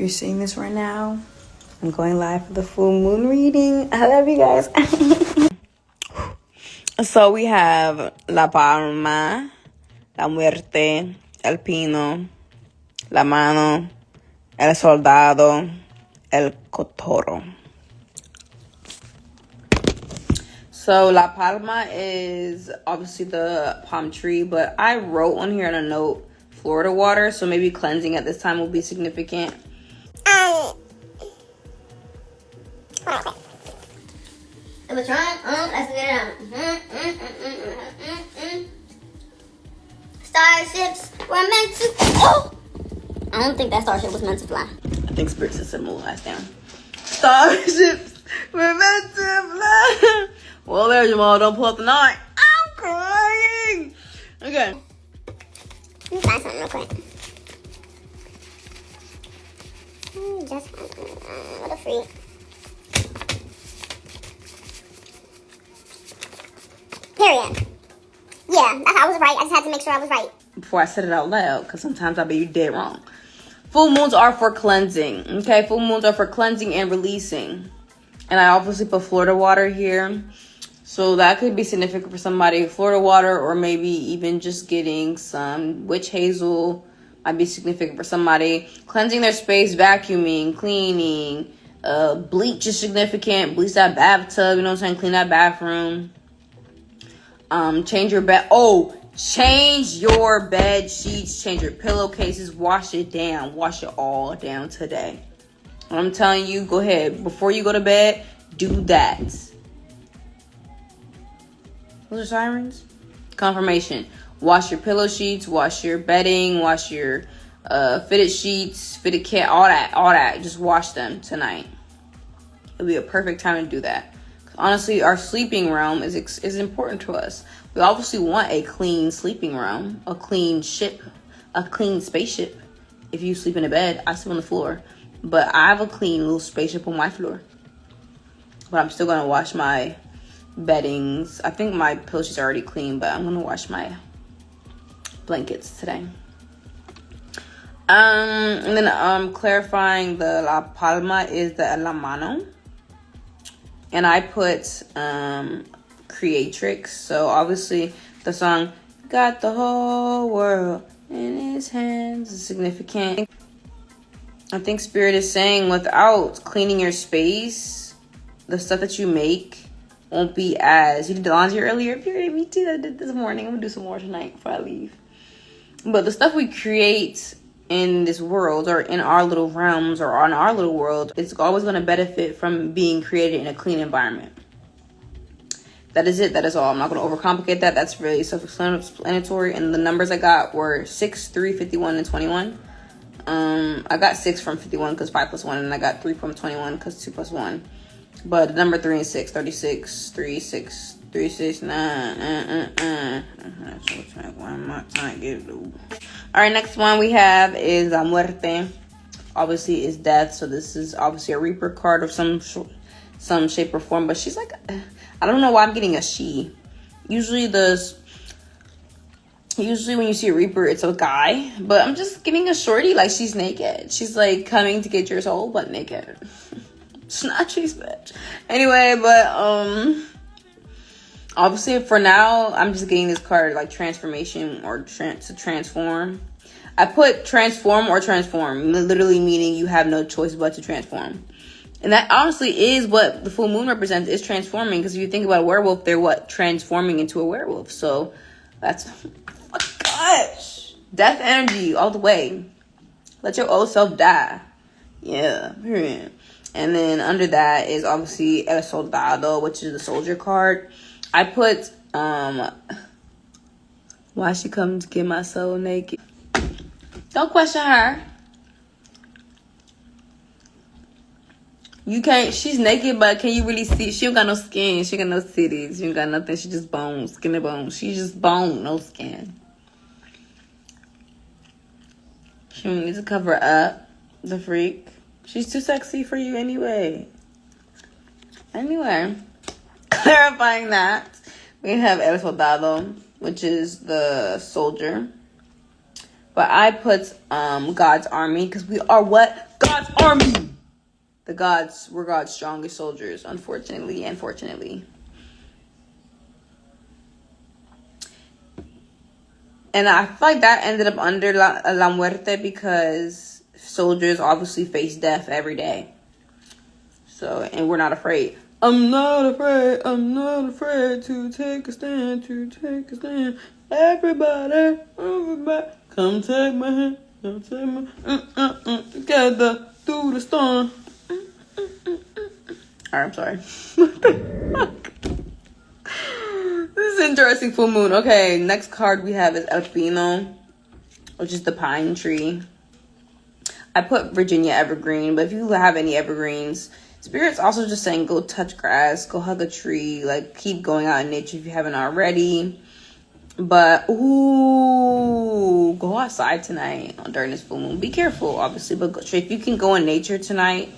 you're seeing this right now, I'm going live for the full moon reading. I love you guys. So we have La Palma, La Muerte, El Pino, La Mano, El Soldado, El Cotoro. So La Palma is obviously the palm tree, but I wrote on here on a note Florida water, so maybe cleansing at this time will be significant. Let's get it on. Starships were meant to. Oh! I don't think that starship was meant to fly. I think Spirit System will last down. Starships were meant to fly. Well, there, Jamal. Don't pull up the knife. I'm crying. Okay. Let me find something real quick. Just what a freak. Period. Yeah, I was right. I just had to make sure I was right. Before I said it out loud, because sometimes I'll be dead wrong. Full moons are for cleansing. Okay, full moons are for cleansing and releasing. And I obviously put Florida water here. So that could be significant for somebody. Florida water, or maybe even just getting some witch hazel might be significant for somebody. Cleansing their space, vacuuming, cleaning. Bleach is significant. Bleach that bathtub, you know what I'm saying? Clean that bathroom. Change your bed. Oh, change your bed sheets. Change your pillowcases. Wash it down. Wash it all down today. I'm telling you, go ahead. Before you go to bed, do that. Those are sirens. Confirmation. Wash your pillow sheets. Wash your bedding. Wash your fitted sheets, fitted kit, all that. Just wash them tonight. It'll be a perfect time to do that. Honestly, our sleeping realm is important to us. We obviously want a clean sleeping realm, a clean ship, a clean spaceship. If you sleep in a bed, I sleep on the floor. But I have a clean little spaceship on my floor. But I'm still going to wash my beddings. I think my pillow sheets are already clean, but I'm going to wash my blankets today. And then clarifying the La Palma is the La Mano. And I put Creatrix. So obviously the song Got the Whole World in His Hands is significant. I think Spirit is saying without cleaning your space, the stuff that you make won't be as... You did the laundry earlier? Period. Me too. I did this morning. I'm going to do some more tonight before I leave. But the stuff we create in this world, or in our little realms, or on our little world, it's always going to benefit from being created in a clean environment. That is it. That is all. I'm not going to overcomplicate that. That's really self-explanatory. And the numbers I got were 6, 3, 51, and 21. I got 6 from 51 because 5 plus 1, and I got 3 from 21 because 2 plus 1. But the number 3 and 6, 36, 3, 6, 3, 6, 9. One more time, get it. All right, next one we have is La Muerte. Obviously, is death. So this is obviously a Reaper card of some shape or form. But she's like, I don't know why I'm getting a she. Usually when you see a Reaper, it's a guy. But I'm just getting a shorty, like she's naked. She's like coming to get your soul, but naked. Snatchies, bitch. Anyway, but obviously for now, I'm just getting this card like transformation or to transform. I put transform or transform, literally meaning you have no choice but to transform. And that honestly is what the full moon represents, is transforming. Because if you think about a werewolf, they're what? Transforming into a werewolf. So that's, oh gosh, death energy all the way. Let your old self die. Yeah, period. And then under that is obviously El Soldado, which is the soldier card. I put, why she come to get my soul naked? Don't question her. You can't, she's naked, but can you really see? She don't got no skin. She got no titties. She don't got nothing. She just bone, skin and bone. She's just bone, no skin. She needs to cover up, the freak. She's too sexy for you anyway. Anyway, clarifying that, we have El Soldado, which is the soldier. But I put God's army, because we are what? God's army. The gods were God's strongest soldiers, unfortunately and fortunately. And I feel like that ended up under La Muerte because soldiers obviously face death every day. So, and we're not afraid. I'm not afraid to take a stand, Everybody, come take my hand, together through the storm. Alright, I'm sorry. What the fuck? This is interesting, full moon. Okay, next card we have is El Pino, which is the pine tree. I put Virginia evergreen, but if you have any evergreens, Spirit's also just saying go touch grass, go hug a tree, like keep going out in nature if you haven't already. But ooh, go outside tonight during this full moon. Be careful, obviously, but if you can go in nature tonight,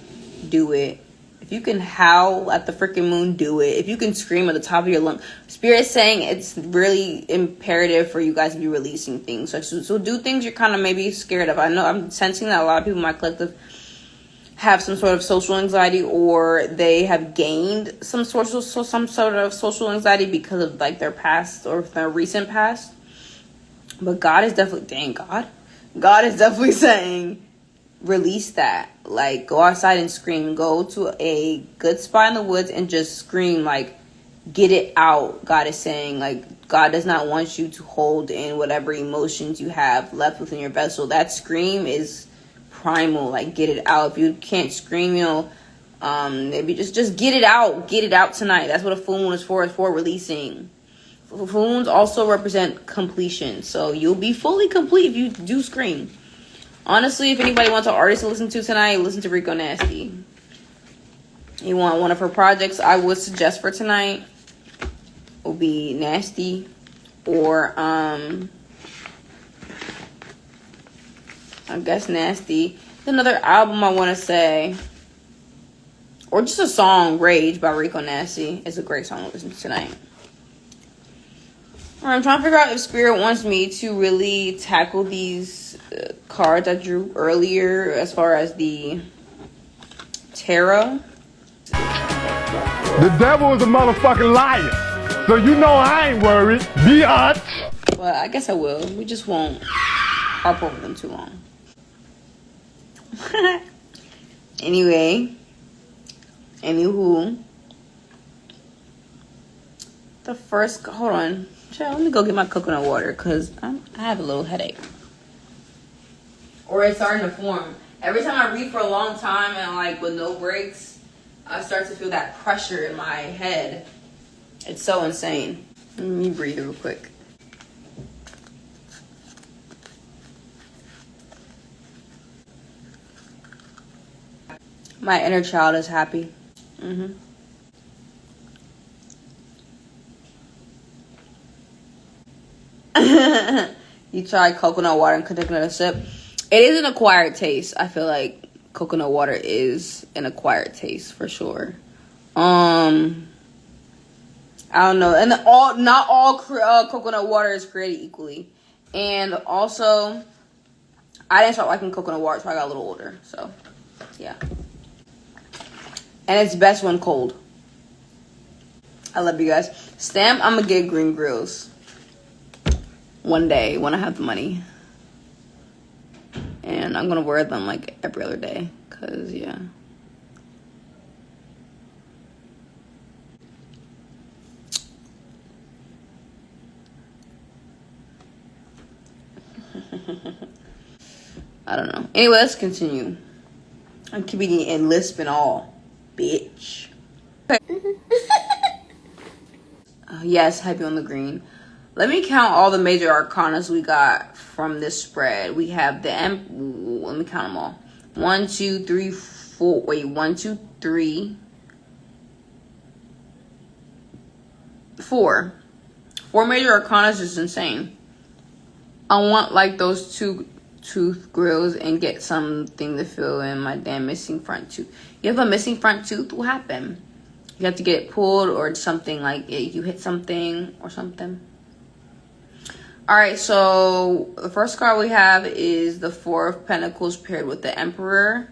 do it. If you can howl at the freaking moon, do it. If you can scream at the top of your lungs, Spirit's saying it's really imperative for you guys to be releasing things. So do things you're kind of maybe scared of. I know I'm sensing that a lot of people in my collective have some sort of social anxiety, or they have gained some sort of social anxiety because of like their past or their recent past. But God is definitely, God is definitely saying, release that. Like, go outside and scream. Go to a good spot in the woods and just scream, like, get it out. God is saying, like, God does not want you to hold in whatever emotions you have left within your vessel. That scream is primal. Like, get it out. If you can't scream, maybe just get it out. Get it out tonight. That's what a full moon is for. It's for releasing. Full moons also represent completion. So you'll be fully complete if you do scream. Honestly, if anybody wants an artist to listen to tonight, listen to Rico Nasty. You want one of her projects I would suggest for tonight will be Nasty, or I guess Nasty. Another album I want to say, or just a song, Rage by Rico Nasty is a great song to listen to tonight. I'm trying to figure out if Spirit wants me to really tackle these cards I drew earlier as far as the tarot. The devil is a motherfucking liar. So you know I ain't worried. Biatch. Well, I guess I will. We just won't harp over them too long. Anywho. The first, hold on. Let me go get my coconut water because I have a little headache. Or it's starting to form. Every time I read for a long time and like with no breaks, I start to feel that pressure in my head. It's so insane. Let me breathe real quick. My inner child is happy. You tried coconut water and could take another sip. It is an acquired taste. I feel like coconut water is an acquired taste for sure. I don't know, and not all coconut water is created equally. And also, I didn't start liking coconut water until I got a little older. So, yeah. And it's best when cold. I love you guys. Stamp, I'm gonna get green grills one day when I have the money. And I'm gonna wear them like every other day. Cause yeah. I don't know. Anyway, let's continue. I'm keeping it in lisp and all. Bitch. Okay. Yes, happy on the green. Let me count all the major arcanas we got from this spread. We have the let me count them all. 1, 2, 3, 4. Wait, 1, 2, 3, 4. 4 major arcanas is insane. I want like those 2 tooth grills and get something to fill in my damn missing front tooth. You have a missing front tooth? What happened? You have to get it pulled or something, like you hit something or something. Alright, so the first card we have is the 4 of Pentacles paired with the Emperor.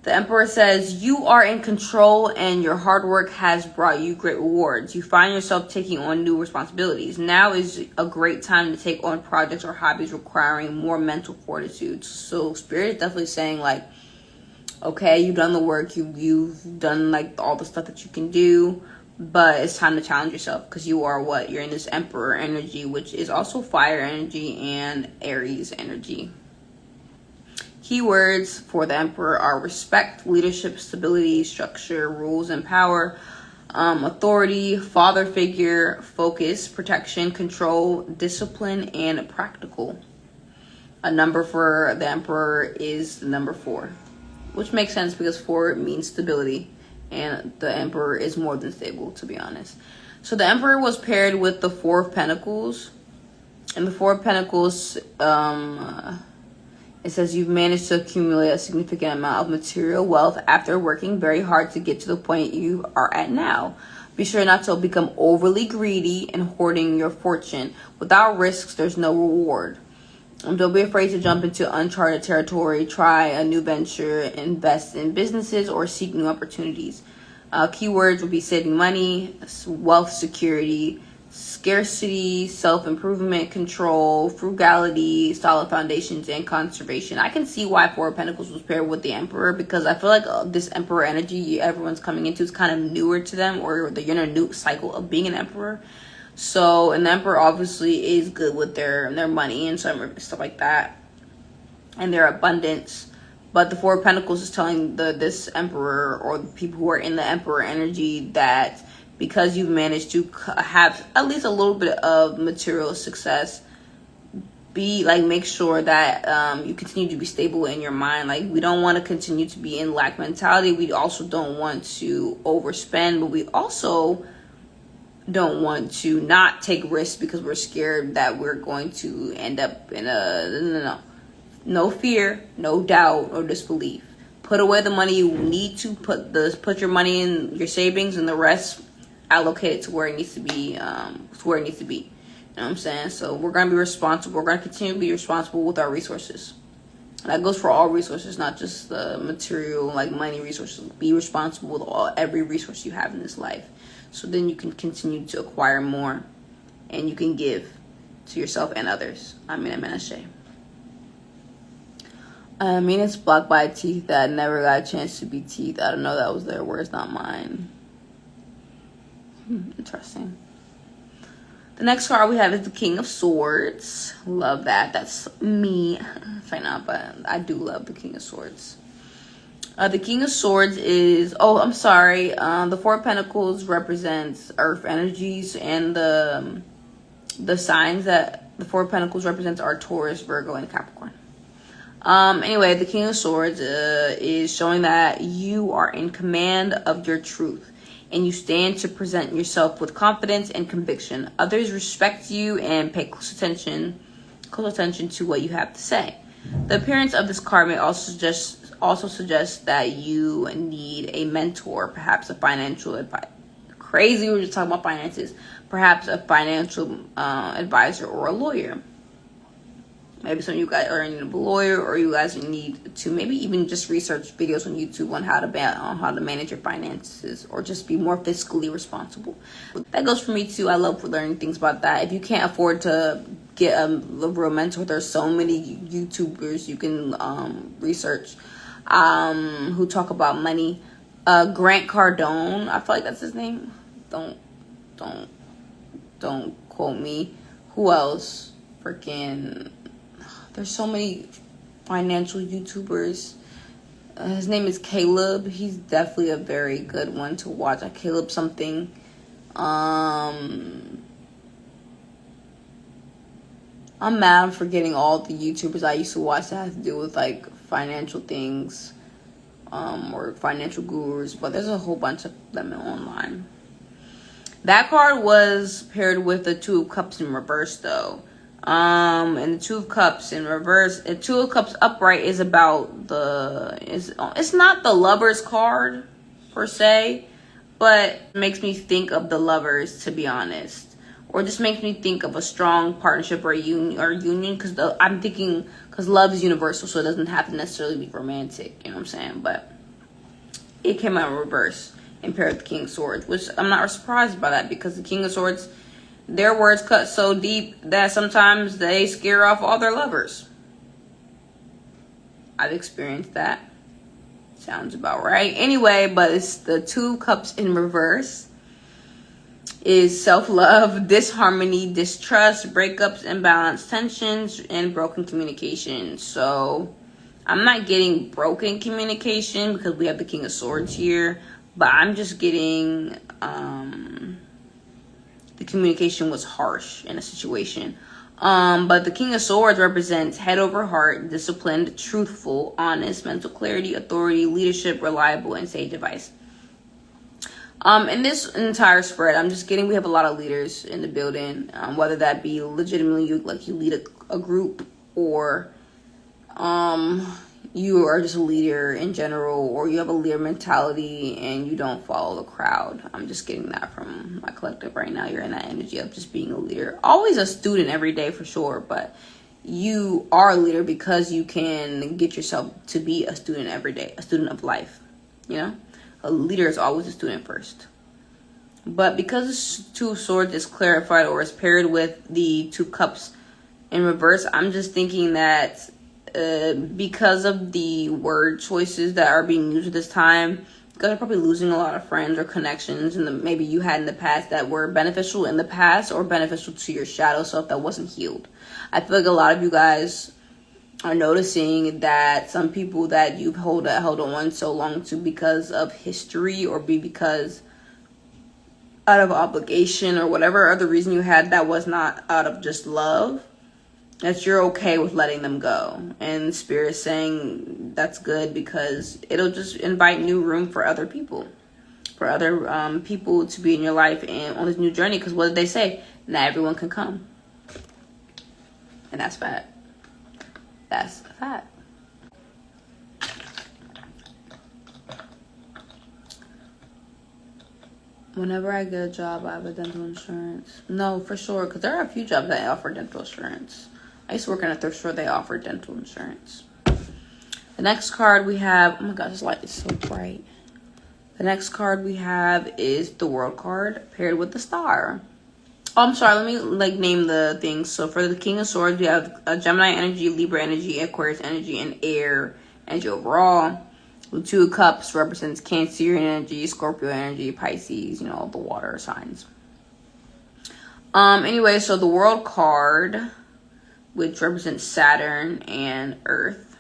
The Emperor says, you are in control and your hard work has brought you great rewards. You find yourself taking on new responsibilities. Now is a great time to take on projects or hobbies requiring more mental fortitude. So Spirit is definitely saying, like, okay, you've done the work, you've done like all the stuff that you can do, but it's time to challenge yourself, because you are what? You're in this Emperor energy, which is also fire energy and Aries energy. Keywords for the Emperor are respect, leadership, stability, structure, rules and power, authority, father figure, focus, protection, control, discipline, and practical. A number for the Emperor is the number 4, which makes sense because 4 means stability, and the Emperor is more than stable, to be honest. So the Emperor was paired with the 4 of Pentacles, and the 4 of Pentacles, it says you've managed to accumulate a significant amount of material wealth after working very hard to get to the point you are at now. Be sure not to become overly greedy and hoarding your fortune. Without risks, there's no reward. Don't be afraid to jump into uncharted territory, try a new venture, invest in businesses, or seek new opportunities. Keywords would be saving money, wealth security, scarcity, self-improvement, control, frugality, solid foundations, and conservation. I can see why 4 of Pentacles was paired with the Emperor, because I feel like this Emperor energy everyone's coming into is kind of newer to them, or they're in a new cycle of being an Emperor. So an Emperor obviously is good with their money and stuff like that, and their abundance. But the 4 of Pentacles is telling this Emperor, or the people who are in the Emperor energy, that because you've managed to have at least a little bit of material success, make sure that you continue to be stable in your mind. Like, we don't want to continue to be in lack mentality. We also don't want to overspend, but we also don't want to not take risks because we're scared that we're going to end up in no fear, no doubt, or disbelief. Put away the money you need to put your money in your savings, and the rest allocate it to where it needs to be. You know what I'm saying? So we're gonna be responsible. We're gonna continue to be responsible with our resources. And that goes for all resources, not just the material, like money resources. Be responsible with every resource you have in this life. So then you can continue to acquire more, and you can give to yourself and others. I'm Menashe. It's blocked by teeth that never got a chance to be teeth. I don't know, that was their words, not mine. Interesting. The next card we have is the King of Swords. Love that. That's me. Fine not, but I do love the King of Swords. The King of Swords is, the 4 of Pentacles represents earth energies, and the signs that the 4 of Pentacles represents are Taurus, Virgo, and Capricorn. Anyway, the King of Swords is showing that you are in command of your truth, and you stand to present yourself with confidence and conviction. Others respect you and pay close attention to what you have to say. The appearance of this card may also suggest that you need a mentor, perhaps a financial advisor. Crazy, we were just talking about finances. Perhaps a financial advisor or a lawyer. Maybe some of you guys are in a lawyer, or you guys need to maybe even just research videos on YouTube on how to manage your finances, or just be more fiscally responsible. That goes for me too. I love learning things about that. If you can't afford to get a real mentor, there's so many YouTubers you can research who talk about money. Grant Cardone, I feel like that's his name. Don't quote me. Who else? There's so many financial YouTubers. His name is Caleb. He's definitely a very good one to watch. Caleb something. I'm mad I'm forgetting all the YouTubers I used to watch that have to do with like financial things, or financial gurus, but there's a whole bunch of them online. That card was paired with the 2 of Cups in reverse though. And the 2 of Cups in reverse, and 2 of Cups upright is about it's not the Lovers card per se, but it makes me think of the Lovers, to be honest, or just makes me think of a strong partnership or union, because I'm thinking, because love is universal, so it doesn't have to necessarily be romantic, you know what I'm saying? But it came out in reverse and paired with the King of Swords, which I'm not surprised by that, because the King of Swords, their words cut so deep that sometimes they scare off all their lovers. I've experienced that. Sounds about right. Anyway, but it's the Two of Cups in reverse. Is self-love, disharmony, distrust, breakups, imbalanced tensions, and broken communication. So I'm not getting broken communication because we have the King of Swords here, but I'm just getting the communication was harsh in a situation. But the King of Swords represents head over heart, disciplined, truthful, honest, mental clarity, authority, leadership, reliable, and sage advice. In this entire spread, I'm just getting we have a lot of leaders in the building, whether that be legitimately you lead a group, or you are just a leader in general, or you have a leader mentality and you don't follow the crowd. I'm just getting that from my collective right now. You're in that energy of just being a leader. Always a student every day for sure, but you are a leader because you can get yourself to be a student every day, a student of life, you know? A leader is always a student first. But because the Two of Swords is clarified or is paired with the Two Cups in reverse, I'm just thinking that because of the word choices that are being used at this time, you guys are probably losing a lot of friends or connections, and maybe you had in the past that were beneficial in the past or beneficial to your shadow self that wasn't healed. I feel like a lot of you guys are noticing that some people that you've held on so long to because of history, or because out of obligation or whatever other reason you had, that was not out of just love, that you're okay with letting them go. And Spirit is saying that's good, because it'll just invite new room for other people, people to be in your life and on this new journey. Because what did they say? Not everyone can come, and that's fact. That's a fact. Whenever I get a job, I have a dental insurance. No, for sure, because there are a few jobs that offer dental insurance. I used to work in a thrift store. They offer dental insurance. The next card we have... Oh my gosh, this light is so bright. The next card we have is the World card paired with the Star. Oh, I'm sorry. Let me name the things. So for the King of Swords, we have a Gemini energy, Libra energy, Aquarius energy, and Air energy overall. The Two of Cups represents Cancer energy, Scorpio energy, Pisces, all the water signs. Anyway, so the World card, which represents Saturn and Earth.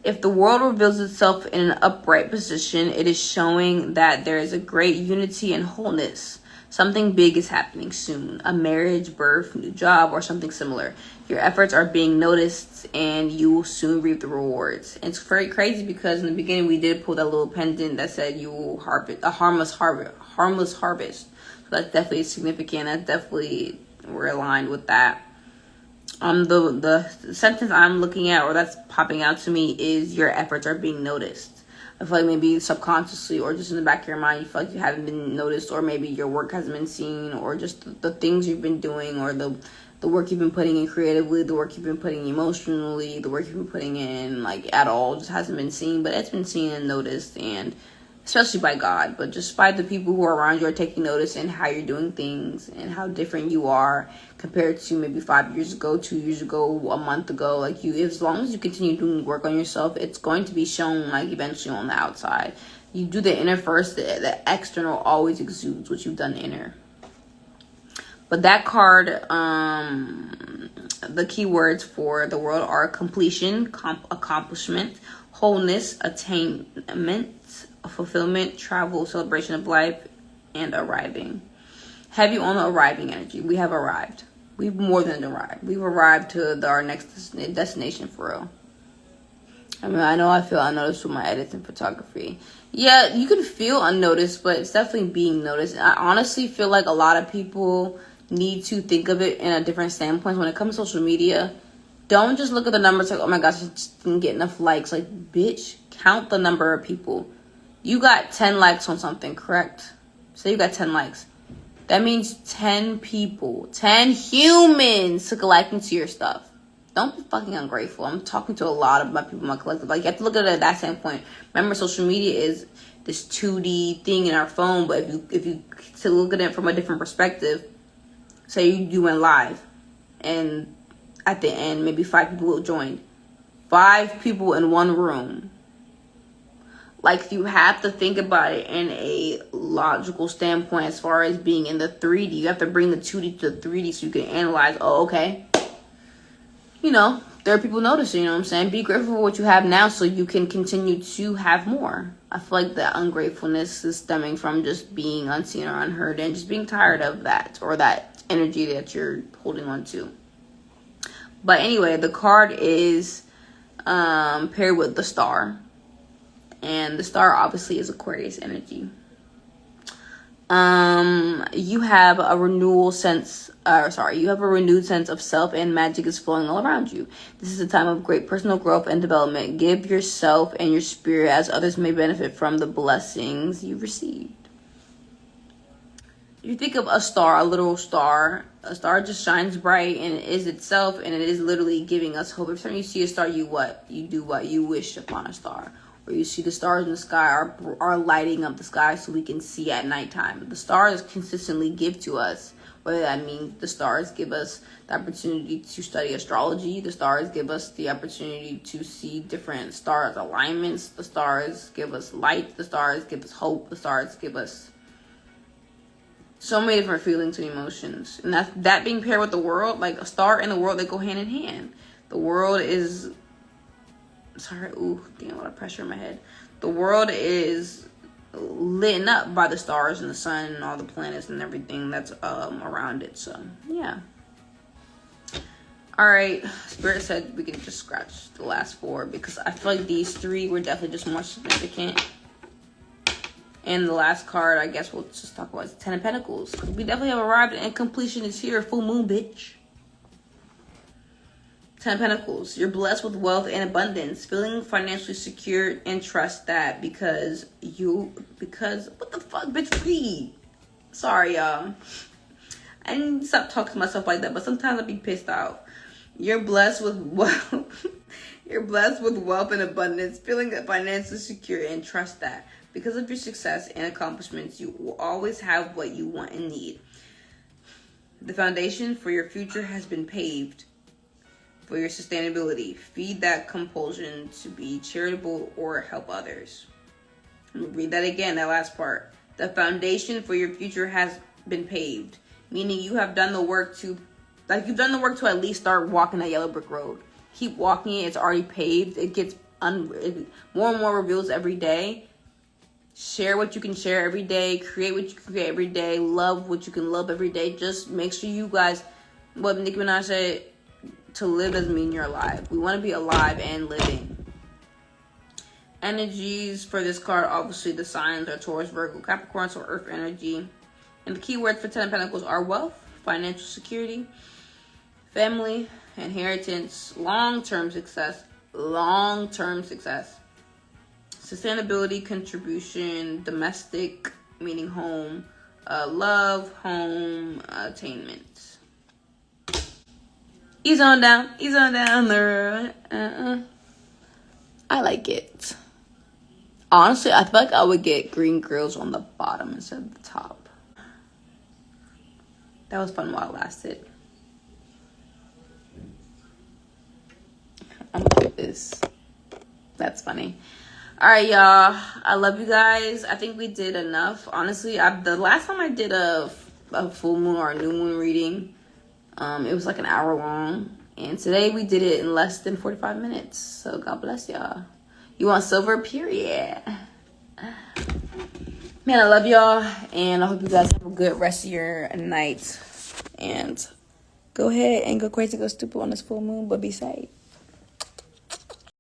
If the world reveals itself in an upright position, it is showing that there is a great unity and wholeness. Something big is happening soon. A marriage, birth, new job, or something similar. Your efforts are being noticed and you will soon reap the rewards. And it's very crazy because in the beginning we did pull that little pendant that said you will harvest a harmless harvest. So that's definitely significant. That's definitely, we're aligned with that. The sentence I'm looking at, or that's popping out to me, is your efforts are being noticed. I feel like maybe subconsciously or just in the back of your mind, you feel like you haven't been noticed, or maybe your work hasn't been seen, or just the things you've been doing, or the work you've been putting in creatively, the work you've been putting emotionally, the work you've been putting in at all just hasn't been seen, but it's been seen and noticed, and especially by God, but just by the people who are around you are taking notice in how you're doing things and how different you are compared to maybe 5 years ago, 2 years ago, a month ago. As long as you continue doing work on yourself, it's going to be shown eventually on the outside. You do the inner first, the external always exudes what you've done inner. But that card, the keywords for the world are completion, accomplishment, wholeness, attainment, fulfillment, travel, celebration of life, and arriving. Heavy on the arriving energy. We have arrived. We've more than arrived. We've arrived to our next destination for real. I know I feel unnoticed with my edits and photography. Yeah, you can feel unnoticed, but it's definitely being noticed. I honestly feel like a lot of people need to think of it in a different standpoint. When it comes to social media, don't just look at the numbers oh my gosh, I just didn't get enough likes. Bitch, count the number of people. You got 10 likes on something, correct? Say you got 10 likes. That means 10 people, 10 humans took a liking to your stuff. don't be fucking ungrateful. I'm talking to a lot of my people in my collective. Like, you have to look at it at that standpoint. Remember, social media is this 2D thing in our phone, but if you to look at it from a different perspective, say you went live, and at the end, maybe 5 people will join. 5 people in one room. Like, you have to think about it in a logical standpoint as far as being in the 3D. You have to bring the 2D to the 3D so you can analyze, oh, okay. You know, there are people noticing, you know what I'm saying? Be grateful for what you have now so you can continue to have more. I feel like that ungratefulness is stemming from just being unseen or unheard and just being tired of that, or that energy that you're holding on to. But anyway, the card is paired with the star. And the star obviously is Aquarius energy. You have a renewed sense of self, and magic is flowing all around you. This is a time of great personal growth and development. Give yourself and your spirit as others may benefit from the blessings you received. If you think of a star, a literal star, a star just shines bright and it is itself, and it is literally giving us hope. Every time you see a star, you do what? You wish upon a star. Or you see the stars in the sky are lighting up the sky so we can see at nighttime. The stars consistently give to us, whether that means the stars give us the opportunity to study astrology, the stars give us the opportunity to see different stars alignments, the stars give us light, the stars give us hope, the stars give us so many different feelings and emotions. And that being paired with the world, like a star and the world, they go hand in hand. The world is... Sorry, getting a lot of pressure in my head. The world is lit up by the stars and the sun and all the planets and everything that's around it. So, yeah. Alright, Spirit said we can just scratch the last 4 because I feel like these 3 were definitely just more significant. And the last card, I guess we'll just talk about is 10 of Pentacles. We definitely have arrived and completion is here. Full moon, bitch. 10 of Pentacles. You're blessed with wealth and abundance. Feeling financially secure, and trust that because what the fuck, bitch, read. Sorry, y'all. I need to stop talking to myself like that, but sometimes I be pissed off. You're blessed with wealth. You're blessed with wealth and abundance. Feeling financially secure, and trust that because of your success and accomplishments, you will always have what you want and need. The foundation for your future has been paved. For your sustainability, feed that compulsion to be charitable or help others. Let me read that again, that last part. The foundation for your future has been paved, meaning you have done the work to, at least start walking that yellow brick road. Keep walking it. It's already paved. It gets more and more reveals every day. Share what you can share every day. Create what you can create every day. Love what you can love every day. Just make sure you guys, what Nicki Minaj said, to live doesn't mean you're alive. We want to be alive and living. Energies for this card, obviously the signs are Taurus, Virgo, Capricorn, so earth energy. And the key words for 10 of Pentacles are wealth, financial security, family, inheritance, long-term success, sustainability, contribution, domestic, meaning home, love, home, attainment. Ease on down the road. I like it. Honestly, I feel like I would get green grills on the bottom instead of the top. That was fun while it lasted. I'm gonna put this. That's funny. Alright, y'all. I love you guys. I think we did enough. Honestly, the last time I did a full moon or a new moon reading, it was like an hour long, and today we did it in less than 45 minutes. So God bless y'all. You want silver, period. Man, I love y'all, and I hope you guys have a good rest of your night. And go ahead and go crazy, go stupid on this full moon, but be safe.